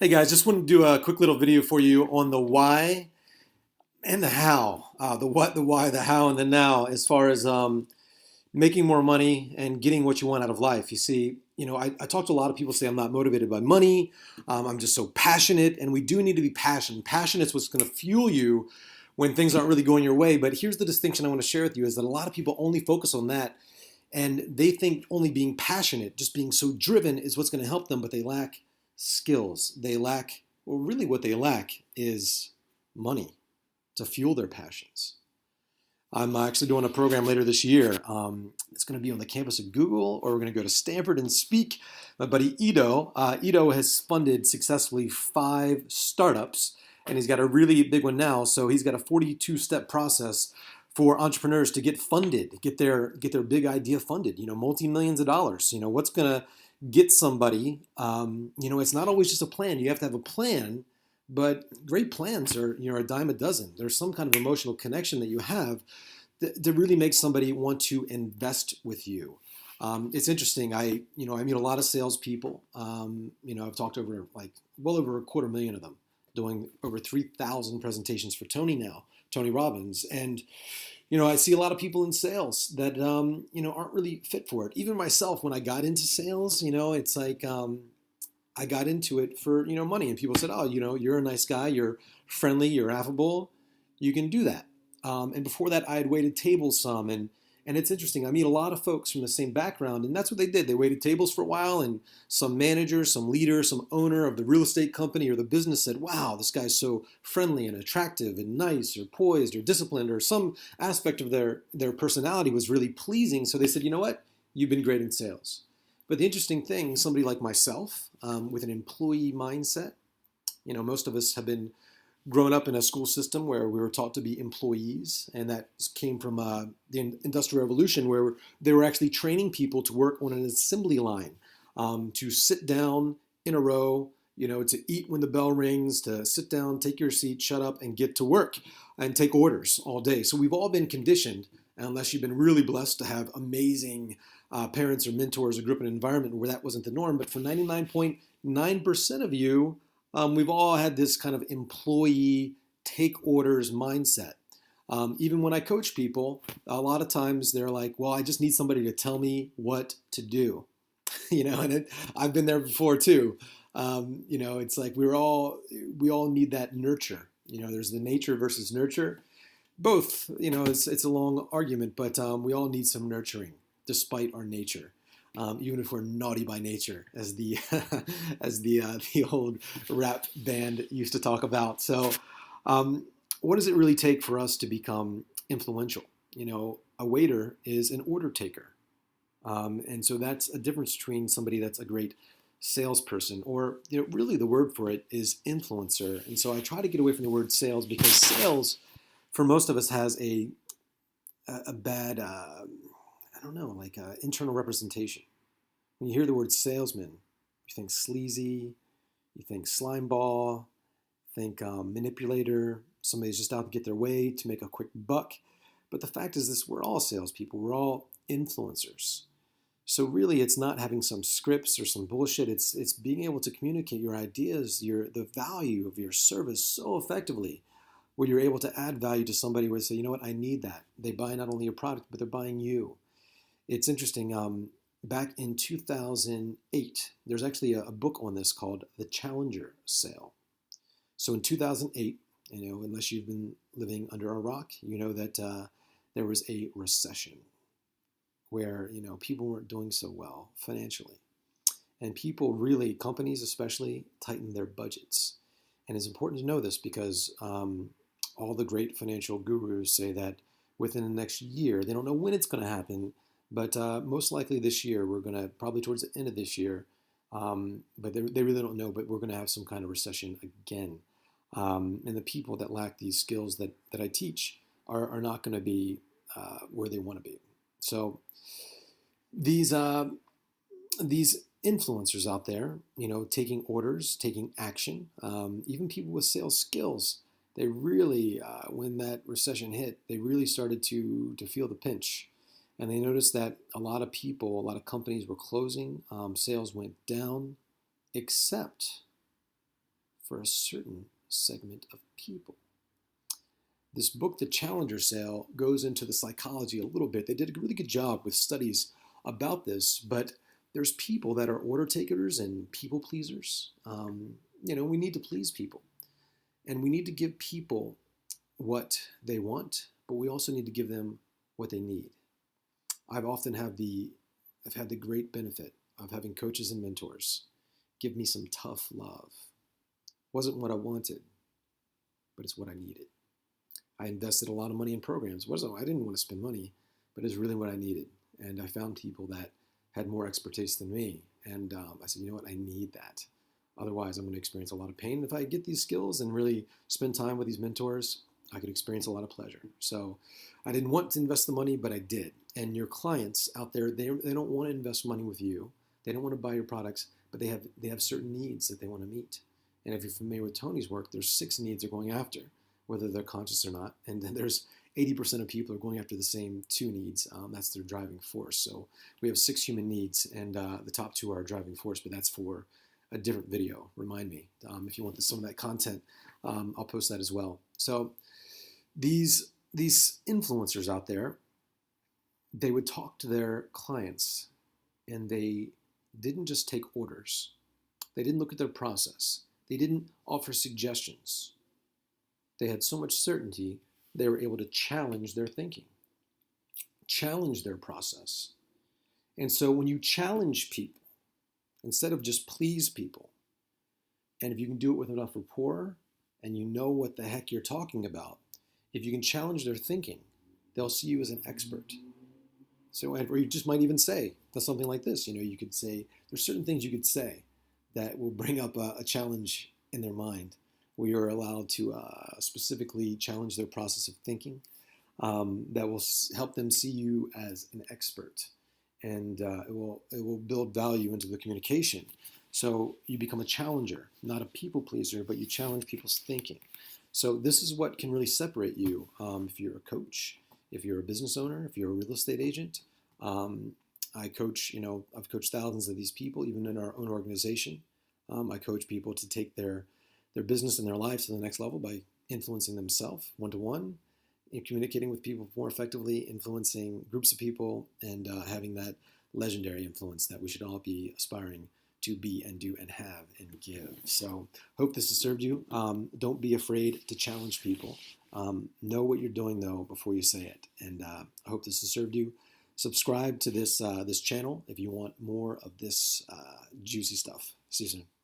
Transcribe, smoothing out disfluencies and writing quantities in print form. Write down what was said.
Hey guys, just want to do a quick little video for you on the why and the how. The what, the why, the how, and the now as far as making more money and getting what you want out of life. You see, I talk to a lot of people say I'm not motivated by money. I'm just so passionate, and we do need to be passionate. Passion is what's going to fuel you when things aren't really going your way. But here's the distinction I want to share with you is that a lot of people only focus on that and they think only being passionate, just being so driven is what's going to help them, but they lack skills. They lack, well, really what they lack is money to fuel their passions. I'm actually doing a program later this year. It's going to be on the campus of Google, or we're going to go to Stanford and speak. My buddy Ido has funded successfully 5 startups, and he's got a really big one now. So he's got a 42-step process for entrepreneurs to get funded, get their big idea funded. Multi-millions of dollars. What's going to get somebody. It's not always just a plan. You have to have a plan, but great plans are a dime a dozen. There's some kind of emotional connection that you have that really makes somebody want to invest with you. It's interesting. I meet a lot of salespeople. I've talked over well over 250,000 of them, doing over 3,000 presentations for Tony Robbins, and I see a lot of people in sales that aren't really fit for it. Even myself, when I got into sales, it's like I got into it for money, and people said, "Oh, you're a nice guy, you're friendly, you're affable, you can do that." And before that, I had waited tables some, and it's interesting. I meet a lot of folks from the same background, and that's what they did. They waited tables for a while, and some manager, some leader, some owner of the real estate company or the business said, "Wow, this guy's so friendly and attractive and nice or poised or disciplined," or some aspect of their personality was really pleasing. So they said, "You know what? You've been great in sales." But the interesting thing, somebody like myself, with an employee mindset, most of us have been grown up in a school system where we were taught to be employees, and that came from the Industrial Revolution, where they were actually training people to work on an assembly line, to sit down in a row, to eat when the bell rings, to sit down, take your seat, shut up, and get to work and take orders all day. So we've all been conditioned, unless you've been really blessed to have amazing parents or mentors or grew up in an environment where that wasn't the norm. But for 99.9% of you, we've all had this kind of employee take orders mindset. Even when I coach people, a lot of times they're like, "Well, I just need somebody to tell me what to do." I've been there before too. It's like we all need that nurture. There's the nature versus nurture. Both, it's a long argument, but we all need some nurturing despite our nature. Even if we're naughty by nature, as the the old rap band used to talk about. So, what does it really take for us to become influential? A waiter is an order taker, and so that's a difference between somebody that's a great salesperson, or really the word for it is influencer. And so I try to get away from the word sales, because sales, for most of us, has a bad I don't know, like internal representation. When you hear the word salesman, you think sleazy, you think slimeball, think manipulator, somebody's just out to get their way to make a quick buck. But the fact is this: we're all salespeople. We're all influencers. So really, it's not having some scripts or some bullshit. It's being able to communicate your ideas, the value of your service so effectively, where you're able to add value to somebody where they say, "You know what, I need that." They buy not only your product, but they're buying you. It's interesting. Back in 2008, there's actually a book on this called The Challenger Sale. So in 2008, unless you've been living under a rock, you know that there was a recession where people weren't doing so well financially, and people really, companies especially, tightened their budgets. And it's important to know this because all the great financial gurus say that within the next year, they don't know when it's going to happen, but most likely this year, we're going to, probably towards the end of this year, but they really don't know, but we're going to have some kind of recession again. And the people that lack these skills that I teach are not going to be where they want to be. So these influencers out there, taking orders, taking action, even people with sales skills, they really, when that recession hit, they really started to feel the pinch. And they noticed that a lot of companies were closing, sales went down, except for a certain segment of people. This book, The Challenger Sale, goes into the psychology a little bit. They did a really good job with studies about this, but there's people that are order takers and people pleasers. We need to please people, and we need to give people what they want, but we also need to give them what they need. I've had the great benefit of having coaches and mentors give me some tough love. Wasn't what I wanted, but it's what I needed. I invested a lot of money in programs. I didn't want to spend money, but it's really what I needed. And I found people that had more expertise than me. And I said, you know what, I need that. Otherwise, I'm going to experience a lot of pain. If I get these skills and really spend time with these mentors, I could experience a lot of pleasure. So I didn't want to invest the money, but I did. And your clients out there, they don't want to invest money with you. They don't want to buy your products, but they have certain needs that they want to meet. And if you're familiar with Tony's work, there's 6 needs they're going after, whether they're conscious or not. And then there's 80% of people are going after the same 2 needs. That's their driving force. So we have 6 human needs, and the top 2 are our driving force, but that's for a different video. Remind me. If you want some of that content, I'll post that as well. So these influencers out there, they would talk to their clients, and they didn't just take orders. They didn't look at their process. They didn't offer suggestions. They had so much certainty, they were able to challenge their thinking, challenge their process. And so when you challenge people, instead of just please people, and if you can do it with enough rapport, and you know what the heck you're talking about, if you can challenge their thinking, they'll see you as an expert. So, or you just might even say something like this. You could say, there's certain things you could say that will bring up a challenge in their mind, where you're allowed to specifically challenge their process of thinking, that will help them see you as an expert, and it will build value into the communication. So you become a challenger, not a people pleaser, but you challenge people's thinking. So this is what can really separate you if you're a coach, if you're a business owner, if you're a real estate agent. I've coached thousands of these people, even in our own organization. I coach people to take their business and their lives to the next level by influencing themselves one-to-one, communicating with people more effectively, influencing groups of people, and having that legendary influence that we should all be aspiring to be and do and have and give. So hope this has served you. Don't be afraid to challenge people. Know what you're doing, though, before you say it. And I hope this has served you. Subscribe to this channel if you want more of this juicy stuff. See you soon.